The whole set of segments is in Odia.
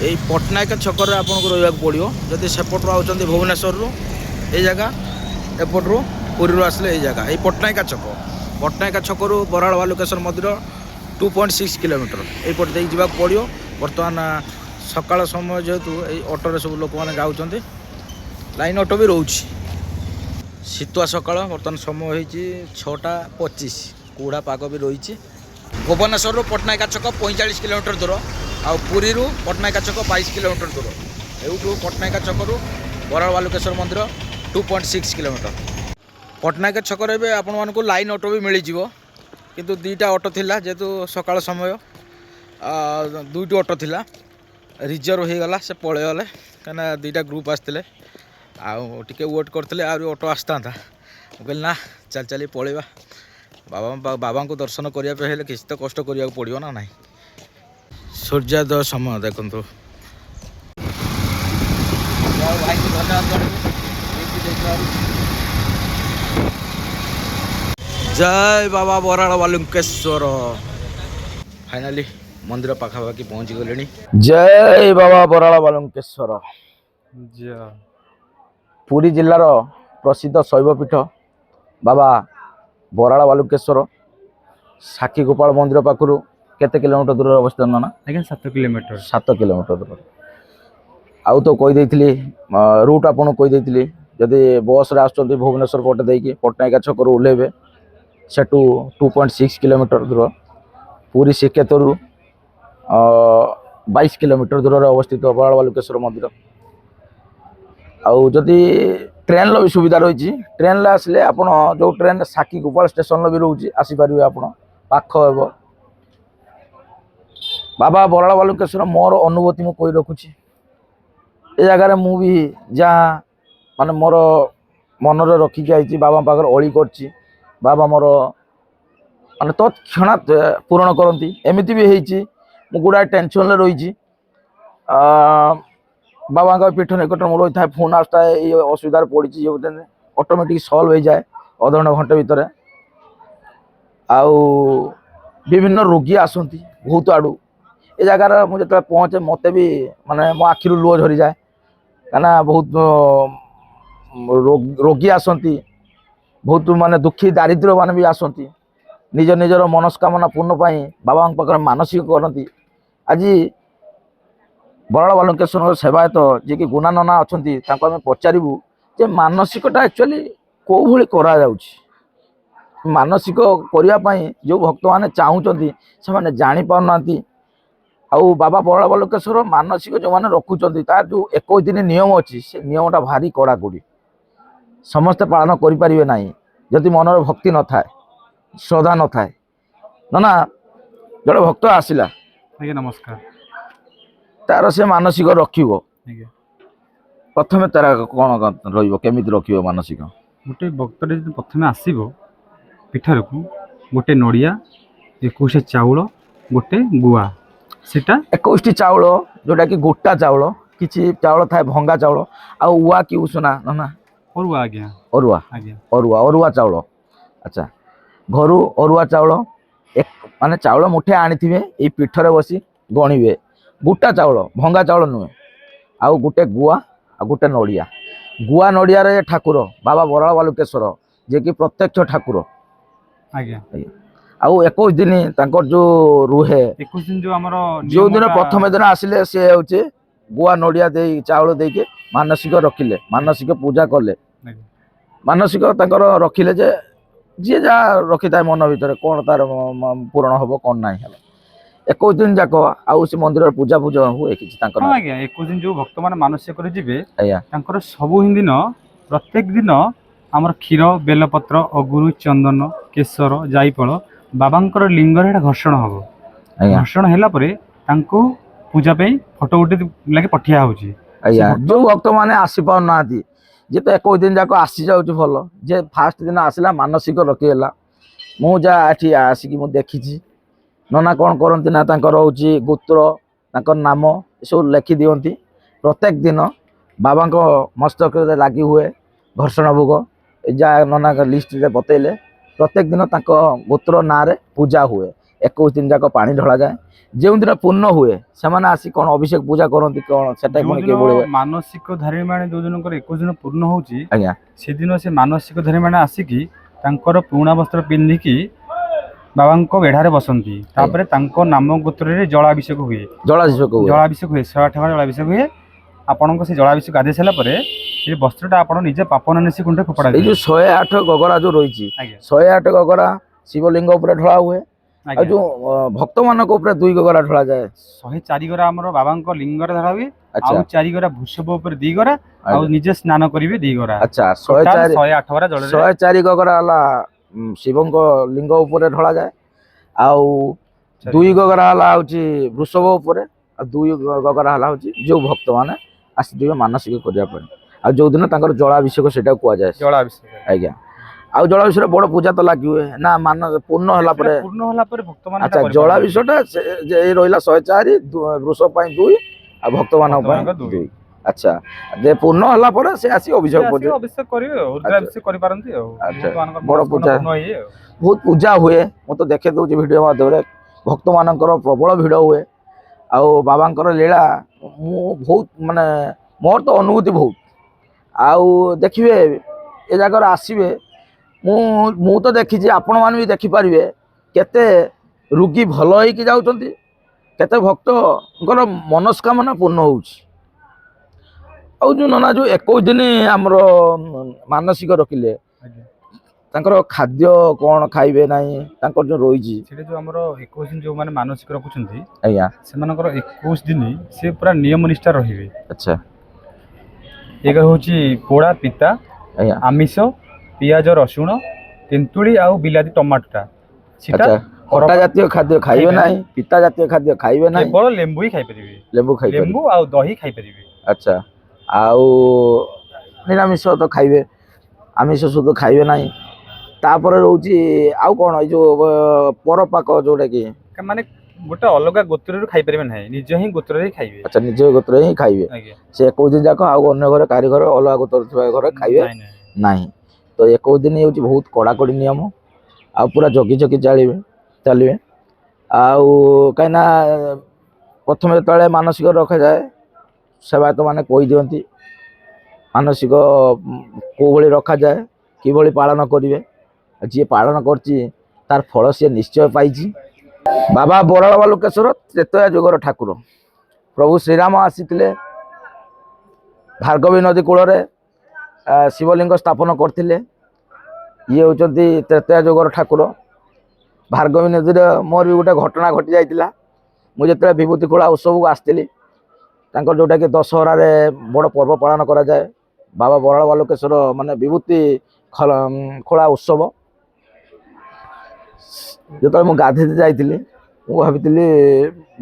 এই ପଟ୍ଟନାୟକ ଛକରେ ଆପଣଙ୍କୁ ରହିବାକୁ ପଡ଼ିବ। ଯଦି ସେପଟରୁ ଆଉଛନ୍ତି ଭୁବନେଶ୍ୱରରୁ ଏଇ ଜାଗା, ଏପଟରୁ ପୁରୀରୁ ଆସିଲେ ଏଇ ଜାଗା, ଏଇ ପଟ୍ଟନାୟକ ଛକରୁ ବରାଳ ବାଲୁକେଶ୍ୱର ମନ୍ଦିର 2.6 କିଲୋମିଟର ଏଇପଟେ ଦେଇକି ଯିବାକୁ ପଡ଼ିବ। ବର୍ତ୍ତମାନ ସକାଳ ସମୟ ଯେହେତୁ ଏଇ ଅଟୋରେ ସବୁ ଲୋକମାନେ ଯାଉଛନ୍ତି, ଲାଇନ୍ ଅଟୋ ବି ରହୁଛି। ଶୀତୁଆ ସକାଳ, ବର୍ତ୍ତମାନ ସମୟ ହେଇଛି 6ଟା 25, କୁହୁଡ଼ା ପାଗ ବି ରହିଛି। ଭୁବନେଶ୍ୱରରୁ ପଟ୍ଟନାୟକ ଛକ 45 କିଲୋମିଟର ଦୂର, ଆଉ ପୁରୀରୁ ପଟ୍ଟନାୟକ ଛକ 22 କିଲୋମିଟର ଦୂର। ଏଇଠୁ ପଟ୍ଟନାୟକ ଛକରୁ ବରାଳ ବାଲୁକେଶ୍ୱର ମନ୍ଦିର 2.6 କିଲୋମିଟର। ପଟ୍ଟନାୟକ ଛକରେ ଏବେ ଆପଣମାନଙ୍କୁ ଲାଇନ୍ ଅଟୋ ବି ମିଳିଯିବ, କିନ୍ତୁ ଦୁଇଟା ଅଟୋ ଥିଲା, ଯେହେତୁ ସକାଳ ସମୟ ଦୁଇଟି ଅଟୋ ଥିଲା, ରିଜର୍ଭ ହେଇଗଲା, ସେ ପଳେଇଗଲେ କାହିଁକିନା ଦୁଇଟା ଗ୍ରୁପ୍ ଆସିଥିଲେ। ଆଉ ଟିକେ ୱେଟ୍ କରିଥିଲେ, ଆହୁରି ଅଟୋ ଆସିଥାନ୍ତା। ମୁଁ କହିଲି ନା, ଚାଲି ଚାଲି ପଳେଇବା। ବାବାଙ୍କୁ ଦର୍ଶନ କରିବା ପାଇଁ ହେଲେ କିଛି ତ କଷ୍ଟ କରିବାକୁ ପଡ଼ିବ ନା ନାହିଁ। ସୂର୍ଯ୍ୟୋଦୟ ସମୟ ଦେଖନ୍ତୁ। ଭାଇଙ୍କୁ ଧନ୍ୟବାଦ ଜଣାଇବୁ। ଜୟ ବାବା ବରାଳ ବାଲୁକେଶ୍ୱର। ଫାଇନାଲି ମନ୍ଦିର ପାଖାପାଖି ପହଞ୍ଚି ଗଲେଣି। ଜୟ ବାବା ବରାଳ ବାଲୁକେଶ୍ୱର। ପୁରୀ ଜିଲ୍ଲାର ପ୍ରସିଦ୍ଧ ଶୈବପୀଠ ବାବା ବରାଳ ବାଲୁକେଶ୍ୱର ସାକ୍ଷୀ ଗୋପାଳ ମନ୍ଦିର ପାଖରୁ କେତେ କିଲୋମିଟର ଦୂରରେ ଅବସ୍ଥିତ ନା? ଆଜ୍ଞା 7 କିଲୋମିଟର। 7 କିଲୋମିଟର ଦୂର। ଆଉ ତ କହିଦେଇଥିଲି ରୁଟ୍ ଆପଣଙ୍କୁ କହିଦେଇଥିଲି। ଯଦି ବସ୍ରେ ଆସୁଛନ୍ତି ଭୁବନେଶ୍ୱର ପଟେ ଦେଇକି ପଟ୍ଟନାୟକ ଛକରୁ ଓହ୍ଲେଇବେ, ସେଠୁ 2.6 କିଲୋମିଟର ଦୂର। ପୁରୀ ଶ୍ରୀକ୍ଷେତ୍ରରୁ 22 କିଲୋମିଟର ଦୂରରେ ଅବସ୍ଥିତ ବରାଳ ବାଲୁକେଶ୍ୱର ମନ୍ଦିର। ଆଉ ଯଦି ଟ୍ରେନ୍ର ବି ସୁବିଧା ରହିଛି, ଟ୍ରେନ୍ରେ ଆସିଲେ ଆପଣ ଯେଉଁ ଟ୍ରେନ୍ରେ ସାକ୍ଷୀ ଗୋପାଳ ଷ୍ଟେସନ୍ର ବି ରହୁଛି, ଆସିପାରିବେ ଆପଣ, ପାଖ ହେବ। ବାବା ବରାଳ ବାଲୁକେଶ୍ୱର ମୋର ଅନୁଭୂତି ମୁଁ କହି ରଖୁଛି। ଏ ଜାଗାରେ ମୁଁ ବି ଯାହା ମାନେ ମୋର ମନରେ ରଖିକି ଆଇଛି, ବାବାଙ୍କ ପାଖରେ ଅଳି କରିଛି, ବାବା ମୋର ମାନେ ତତ୍କ୍ଷଣାତ୍ ପୂରଣ କରନ୍ତି। ଏମିତି ବି ହେଇଛି ମୁଁ ଗୁଡ଼ାଏ ଟେନସନ୍ରେ ରହିଛି, ବାବାଙ୍କ ପୀଠ ନିକଟରେ ମୁଁ ରହିଥାଏ, ଫୋନ୍ ଆସୁଥାଏ ଏଇ ଅସୁବିଧାରେ ପଡ଼ିଛି, ଇଏ ଅଟୋମେଟିକ୍ ସଲ୍ଭ ହେଇଯାଏ ଅଧଘଣ୍ଟେ ଘଣ୍ଟେ ଭିତରେ। ଆଉ ବିଭିନ୍ନ ରୋଗୀ ଆସନ୍ତି ବହୁତ ଆଡ଼ୁ। ଏ ଜାଗାରେ ମୁଁ ଯେତେବେଳେ ପହଞ୍ଚେ ମୋତେ ବି ମାନେ ମୋ ଆଖିରୁ ଲୁହ ଝରିଯାଏ, କାହିଁକିନା ବହୁତ ରୋଗୀ ଆସନ୍ତି, ବହୁତ ମାନେ ଦୁଃଖୀ ଦାରିଦ୍ର୍ୟ ମାନେ ବି ଆସନ୍ତି, ନିଜର ମନସ୍କାମନା ପୂର୍ଣ୍ଣ ପାଇଁ ବାବାଙ୍କ ପାଖରେ ମାନସିକ କରନ୍ତି। ଆଜି ବରାଳ ବାଲୁକେଶ୍ୱରଙ୍କ ସେବାୟତ ଯିଏକି ଗୁଣା ନନା ଅଛନ୍ତି, ତାଙ୍କୁ ଆମେ ପଚାରିବୁ ଯେ ମାନସିକଟା ଆକ୍ଚୁଆଲି କେଉଁ ଭଳି କରାଯାଉଛି। ମାନସିକ କରିବା ପାଇଁ ଯେଉଁ ଭକ୍ତମାନେ ଚାହୁଁଛନ୍ତି ସେମାନେ ଜାଣିପାରୁନାହାନ୍ତି। ଆଉ ବାବା ବରାଳ ବାଲୁକେଶ୍ୱର ମାନସିକ ଯେଉଁମାନେ ରଖୁଛନ୍ତି, ତାର ଯେଉଁ 21 ଦିନ ନିୟମ ଅଛି, ସେ ନିୟମଟା ଭାରି କଡ଼ାକଡ଼ି, ସମସ୍ତେ ପାଳନ କରିପାରିବେ ନାହିଁ ଯଦି ମନରେ ଭକ୍ତି ନଥାଏ, ଶ୍ରଦ୍ଧା ନଥାଏ। ନା ଜଣେ ଭକ୍ତ ଆସିଲା, ଆଜ୍ଞା ନମସ୍କାର, ତାର ସେ ମାନସିକ ରଖିବ, ପ୍ରଥମେ ତାର କ'ଣ ରହିବ, କେମିତି ରଖିବ ମାନସିକ? ଗୋଟେ ଭକ୍ତଟେ ଯଦି ପ୍ରଥମେ ଆସିବ ପୀଠରକୁ, ଗୋଟେ ନଡ଼ିଆ, 21 ଚାଉଳ, ଗୋଟେ ଗୁଆ, ସେଟା 21ଟି ଚାଉଳ, ଯେଉଁଟାକି ଗୋଟା ଚାଉଳ, କିଛି ଚାଉଳ ଥାଏ ଭଙ୍ଗା ଚାଉଳ, ଆଉ ଉଆ କି ଉଷୁନା ନା ଅରୁଆ। ଆଜ୍ଞା ଅରୁଆ, ଆଜ୍ଞା ଅରୁଆ ଚାଉଳ। ଆଚ୍ଛା, ଘରୁ ଅରୁଆ ଚାଉଳ ମାନେ ଚାଉଳ ମୁଠେ ଆଣିଥିବେ, ଏଇ ପୀଠରେ ବସି ଗଣିବେ, ଗୋଟା ଚାଉଳ, ଭଙ୍ଗା ଚାଉଳ ନୁହେଁ। ଆଉ ଗୋଟେ ଗୁଆ, ଆଉ ଗୋଟେ ନଡ଼ିଆ। ଗୁଆ ନଡ଼ିଆରେ ଠାକୁର ବାବା ବରାଳ ବାଲୁକେଶ୍ୱର, ଯିଏକି ପ୍ରତ୍ୟକ୍ଷ ଠାକୁର। ଆଜ୍ଞା ଆଉ 21 ଦିନ ତାଙ୍କର ଯେଉଁ ରୁହେ, 21 ଦିନ ଯେଉଁ ଆମର ଯେଉଁ ଦିନ ପ୍ରଥମେ ଦିନ ଆସିଲେ ସେ ହେଉଛି ଗୁଆ ନଡ଼ିଆ ଦେଇ ଚାଉଳ ଦେଇକି ମାନସିକ ରଖିଲେ, ମାନସିକ ପୂଜା କଲେ, ମାନସିକ ତାଙ୍କର ରଖିଲେ ଯେ ଯିଏ ଯାହା ରଖିଥାଏ ମନ ଭିତରେ କ'ଣ ତାର ପୂରଣ ହେବ କ'ଣ ନାହିଁ ହେଲା। 21 ଦିନ ଯାକ ଆଉ ସେ ମନ୍ଦିରରେ ପୂଜା ହୁଏ କିଛି ତାଙ୍କର? ଆଜ୍ଞା 21 ଦିନ ଯେଉଁ ଭକ୍ତମାନେ ମାନସିକ କରି ଯିବେ, ଆଜ୍ଞା, ତାଙ୍କର ସବୁ ହିଁ ଦିନ ପ୍ରତ୍ୟେକ ଦିନ ଆମର କ୍ଷୀର, ବେଲପତ୍ର, ଅଗୁରୁ, ଚନ୍ଦନ, କେଶର, ଜାଇଫଳ ବାବାଙ୍କର ଲିଙ୍ଗରେ ଏଇଟା ଘର୍ଷଣ ହେବ। ଘର୍ଷଣ ହେଲା ପରେ ତାଙ୍କୁ ପୂଜା ପାଇଁ ଫଟୋ ଗୋଟେ ଲାଗି ପଠିଆ ହେଉଛି। ଆଜ୍ଞା, ଯେଉଁ ଭକ୍ତମାନେ ଆସିପାରୁନାହାନ୍ତି, ଯିଏ ତ 21 ଦିନ ଯାକ ଆସିଯାଉଛି ଭଲ, ଯେ ଫାଷ୍ଟ ଦିନ ଆସିଲା ମାନସିକ ରଖିଦେଲା। ମୁଁ ଯାହା ଏଠି ଆସିକି ମୁଁ ଦେଖିଛି, ନନା କ'ଣ କରନ୍ତି ନା ତାଙ୍କର ହେଉଛି ଗୋତ୍ର, ତାଙ୍କର ନାମ ଏସବୁ ଲେଖି ଦିଅନ୍ତି। ପ୍ରତ୍ୟେକ ଦିନ ବାବାଙ୍କ ମସ୍ତକରେ ଲାଗି ହୁଏ ଘର୍ଷଣ ଭୋଗ, ଯାହା ନନାଙ୍କ ଲିଷ୍ଟରେ ବତେଇଲେ, ପ୍ରତ୍ୟେକ ଦିନ ତାଙ୍କ ଗୋତ୍ର ନାଁରେ ପୂଜା ହୁଏ। 21 दिन जाक पानी ढला जाए जो दिन पूर्ण हुए से आसी कौन अभिषेक पूजा करती कौन से मानसिक धारी माने जो दिन 21 दिन पूर्ण होची आज्ञा से दिन से मानसिक धारी माने आसिकी तांकर पुराणा वस्त्र पिंधिकी बाबा बेढ़ारे बसंती तापरे तांको नाम गोत्र रे जलाभिषेक हुए जलाभिषेक हुए 108 बार जलाभिषेक हुए आपन से जलाभिषेक गाधे सारा परे ये वस्त्रटा आपण निजे पापन नेसी कुंडे फोपड़ा ए जो 108 गगरा जो रही 108 गगरा शिवलिंग ऊपर ढला हुए आ जो भक्त मान को ऊपर 2 गगरा ढला जाए 104 गरा हमर बाबा लिंग रे धरा हुए आ 4 गरा भूषभ ऊपर 2 गरा आ निजे स्नान करिवे 2 गरा अच्छा 108 गरा जल 104 गगरा हला शिवं को लिंग ऊपर ढला जाए आउ 2 गगरा हला होची वृषभ ऊपर आ 2 गगरा हला होची जो भक्त माने आसी मानसिक करिया पर आ जो दिन तांकर जलाभिषेक सेटा कुआ जाए जलाभिषेक आज्ञा आउ जलाभिषेक बड़ पूजा तो लागि हुए ना मान पूर्ण होला पर भक्त मान अच्छा जलाभिषेकटा जे रहिला 104 वृषभ पई 2 आ भक्त मान पई 2 अच्छा जे पूर्ण होला पर से आसी अभिषेक करिवे रुद्राभिषेक करि पारंती अच्छा बड़ पूजा बहुत पूजा हुए मु तो देखे दउची वीडियो माध्यम भक्त मानकर प्रबल भिड़ हुए आउ बाबांकर लीला मु बहुत माने मोर तो अनुभूति बहुत आउ देखिए ए जगह आसवे मु तो देखी आपण मान भी देखिपारे केते रोगी भल होइकी जाउछंती केते भक्त मनस्कामना पूर्ण होउछि आउ जो नना जो 21 दिन हमरो मानसिक रखिले तांकर खाद्य कौन खाइबे नाही तांकर जो रोइछि सेटे जो हमरो 21 दिन जो माने मानसिक रखुछंती आज्ञा से मानकर 21 दिन से पूरा नियम निष्ठा रहिबे अच्छा एक होची पोड़ा पिता आज्ञा आमिष पियाज रसुण तेंतुली आउ बिलाती टमाटोटा सीटा खट्टा जातीय खाद्य खाइबे नाही पिता जातीय खाद्य खाइबे नाही केवल लेंबू ही खाइ परिबे लेंबू आउ दही खाइ परिबे अच्छा आउ निरामिष तो खाइबे आमिष शुद्ध खाइबे नाही तापर रहउची आउ कोन ए जो परपाक जोडा कि माने गोटे अलग गोत्र रे खाइ परिबे नाही निज ही गोत्र रे खाइबे अच्छा निज गोत्र ही खाइबे से 21 दिन जाक आउ अन्य घर कारीगर अलग गोत्र थिबा घर खाइबे नाही तो 21 दिन होची बहुत कड़ाकड़ी नियम आ पूरा जगी जगी चलिए आउ कहीं प्रथम जो मानसिक रखा जाए सेवायत मैंने कही दिखती मानसिक कौ भली रखा जाए कि पालन करेंगे जी पालन कर फल सी निश्चय पाई बाबा बराल बालुकेश्वर त्रेतया जुगर ठाकुर प्रभु श्रीराम आसीथिले भार्गवी नदी कूल शिवलिंग स्थापन करते ये होचंती त्रेतया जुगर ठाकुर भार्गवी नदी मोर भी गोटे घटना घटी जाइतिला मुझे विभूति खोला उत्सव को आसती जोटा कि दशहरा रे बड़ पर्व पालन करा जाए बाबा बराल बालुकेश्वर माने विभूति खोला उत्सव जो मुझे गाधे जाइली मुझे भाभी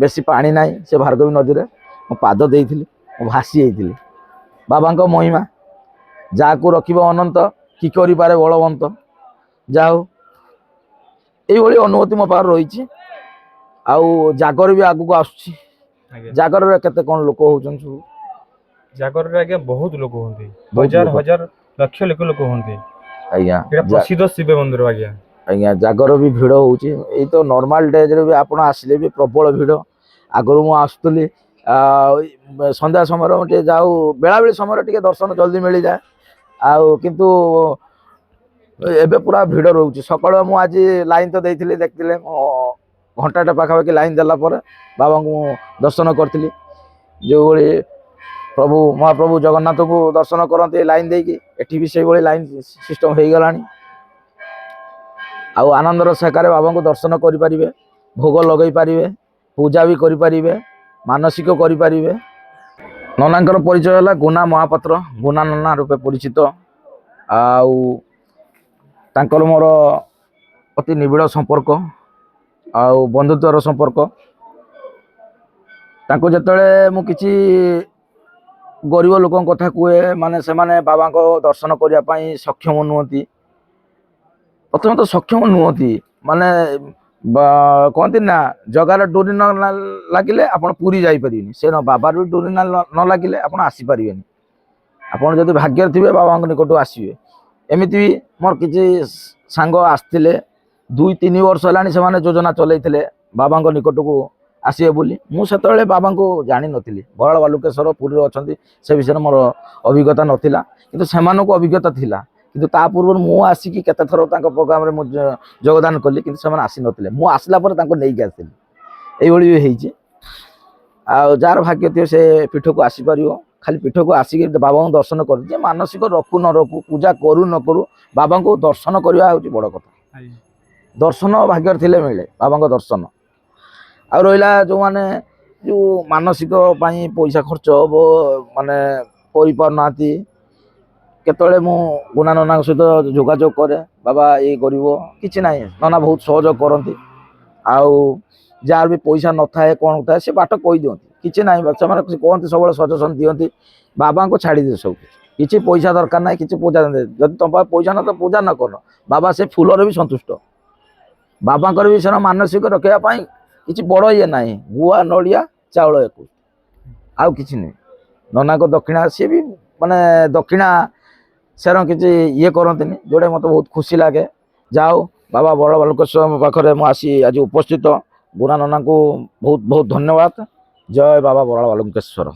बेसी पानी ना से भार्गवी नदी में मो पाद देती भासी जाइली बाबा महिमा जहाँ रखिब अनंत कि करें बलवंत जाओ ये अनुभूति मो पार रही आउ जागर भी आगू आसुची जागर केते कौन लोक होचन सब जागर रे आगे बहुत लोक होंती हजार हजार लक्ष लोक होंती आज्ञा एटा प्रसिद्ध शिव मंदिर आज्ञा आज्ञा जागर भी भिड़ होची ए तो नॉर्मल डेज रे भी आपण आसिले भी प्रबल भिड़ आगु मु आसुतली संध्या समय जाऊ बेला बेली समय टे दर्शन जल्दी मिल जाए आउ किंतु एबे पूरा भिड़ रोचे सकाळ मु आज लाइन तो देइथिले देखथिले घंटाटे पाखापाखि लाइन देला पर बाबा को दर्शन करी जो भली प्रभु महाप्रभु जगन्नाथ को दर्शन करते लाइन देकी एठी भी से लाइन सिस्टम हो गला आउ आनंदर सेकार बाबा को दर्शन करें भोग लगे पारे पूजा भी करें मानसिक करें ननांकर परिचय है गुना महापात्र गुना नना रूपे परिचित आउ तांकर मोर अति निबिड़ संपर्क आउ बंधुत्वर संपर्क तांको जतले मु किछि गरीब लोक कथा कहे माने से माने बाबा को दर्शन करने सक्षम नुहति प्रथम तो सक्षम नुहति माने कहती ना जगार डोरी न लगिले आपण पूरी जापरि से न बाबार भी डोरी न लगिले आपण आसीपारे आपड़ जब भाग्य थे बाबा निकट आसवे एमती भी मोर किसी सांग आसते 2-3 ବର୍ଷ ହେଲାଣି ସେମାନେ ଯୋଜନା ଚଲେଇଥିଲେ ବାବାଙ୍କ ନିକଟକୁ ଆସିବେ ବୋଲି। ମୁଁ ସେତେବେଳେ ବାବାଙ୍କୁ ଜାଣିନଥିଲି, ବରାଳ ବାଲୁକେଶ୍ୱର ପୁରୀରେ ଅଛନ୍ତି ସେ ବିଷୟରେ ମୋର ଅଭିଜ୍ଞତା ନଥିଲା, କିନ୍ତୁ ସେମାନଙ୍କୁ ଅଭିଜ୍ଞତା ଥିଲା। କିନ୍ତୁ ତା ପୂର୍ବରୁ ମୁଁ ଆସିକି କେତେ ଥର ତାଙ୍କ ପ୍ରୋଗ୍ରାମରେ ମୁଁ ଯୋଗଦାନ କଲି, କିନ୍ତୁ ସେମାନେ ଆସିନଥିଲେ। ମୁଁ ଆସିଲା ପରେ ତାଙ୍କୁ ନେଇକି ଆସିଥିଲି। ଏଇଭଳି ବି ହେଇଛି। ଆଉ ଯାହାର ଭାଗ୍ୟ ଥିବ ସେ ପୀଠକୁ ଆସିପାରିବ। ଖାଲି ପୀଠକୁ ଆସିକି ବାବାଙ୍କୁ ଦର୍ଶନ କରୁ, ଯେ ମାନସିକ ରଖୁ ନ ରଖୁ, ପୂଜା କରୁ ନ କରୁ, ବାବାଙ୍କୁ ଦର୍ଶନ କରିବା ହେଉଛି ବଡ଼ କଥା। ଦର୍ଶନ ଭାଗ୍ୟରେ ଥିଲେ ମିଳେ ବାବାଙ୍କ ଦର୍ଶନ। ଆଉ ରହିଲା ଯେଉଁମାନେ ଯେଉଁ ମାନସିକ ପାଇଁ ପଇସା ଖର୍ଚ୍ଚ ହବ ମାନେ କରିପାରୁନାହାନ୍ତି, କେତେବେଳେ ମୁଁ ଗୁଣା ନନାଙ୍କ ସହିତ ଯୋଗାଯୋଗ କରେ, ବାବା ଇଏ କରିବ, କିଛି ନାହିଁ, ନନା ବହୁତ ସହଯୋଗ କରନ୍ତି। ଆଉ ଯାହାର ବି ପଇସା ନଥାଏ କ'ଣ ଥାଏ ସେ ବାଟ କହିଦିଅନ୍ତି, କିଛି ନାହିଁ, ସେମାନେ କୁହନ୍ତି, ସବୁବେଳେ ସଜେସନ୍ ଦିଅନ୍ତି, ବାବାଙ୍କୁ ଛାଡ଼ିଦିଅ ସବୁ କିଛି ପଇସା ଦରକାର ନାହିଁ, କିଛି ପୂଜା ଯଦି ତମ ପାଖରେ ପଇସା ନ ତ ପୂଜା ନ କର, ବାବା ସେ ଫୁଲରେ ବି ସନ୍ତୁଷ୍ଟ। ବାବାଙ୍କର ବି ସେନା ମାନସିକ ରଖିବା ପାଇଁ କିଛି ବଡ଼ ଇଏ ନାହିଁ, ଗୁଆ ନଡ଼ିଆ ଚାଉଳ ଏକୁ, ଆଉ କିଛି ନାହିଁ। ନନାଙ୍କ ଦକ୍ଷିଣା ସିଏ ବି ମାନେ ଦକ୍ଷିଣା ସେର କିଛି ଇଏ କରନ୍ତିନି, ଯେଉଁଟା ମୋତେ ବହୁତ ଖୁସି ଲାଗେ। ଯାହା ହଉ ବାବା ବରାଳ ବାଲୁକେଶ୍ୱର ପାଖରେ ମୁଁ ଆସି ଆଜି ଉପସ୍ଥିତ, ଗୁଣା ନନାଙ୍କୁ ବହୁତ ବହୁତ ଧନ୍ୟବାଦ। ଜୟ ବାବା ବରାଳ ବାଲୁକେଶ୍ୱର।